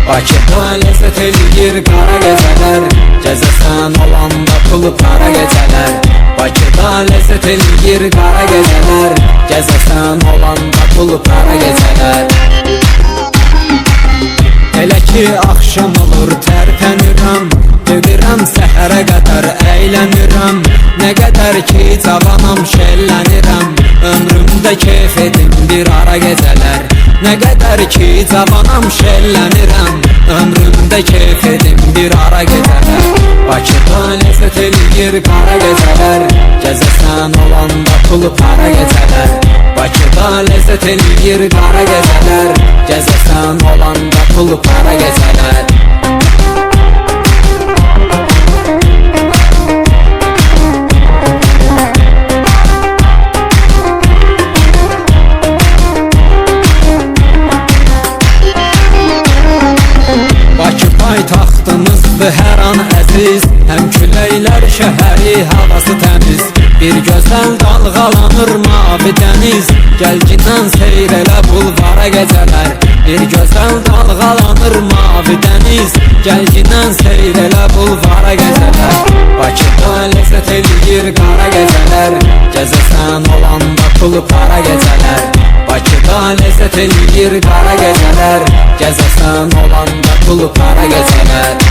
Bakıda ləzzət eləyir qara gecələr, gəzəsən olanda pulu para gecələr. Bakıda ləzzət eləyir qara gecələr, gəzəsən olanda pulu para gecələr. Elə ki axşam olur tərpənirəm, gedirəm səhərə qədər əylənirəm. Nə qədər ki cavanam şəllənirəm, ömrümdə keyf edim bir ara gecələr. Nə qədər ki cavanam şəllənirəm, ömrümdə keyf edim bir ara gecələr. Bakıda ləzzət eləyir qara gecələr, gəzəsən olanda pulu para gecələr. Bakıda ləzzət eləyir qara gecələr, gəzəsən olanda pulu para gecələr. Paytaxtımızdır hər an əziz, həm küləklər şəhəri havası təmiz. Bir gözəl dalğalanır mavi dəniz, gəlgindən seyr elə bulvara gecələr. Bir gözəl dalğalanır mavi dəniz, gəlgindən seyr elə bulvara gecələr. Bakıda ləzzət eləyir qara gecələr, gəzəsən olanda pulu para gecələr. Bakıda ləzzət eləyir qara gecələr, gəzəsən olanda pulu para gecələr.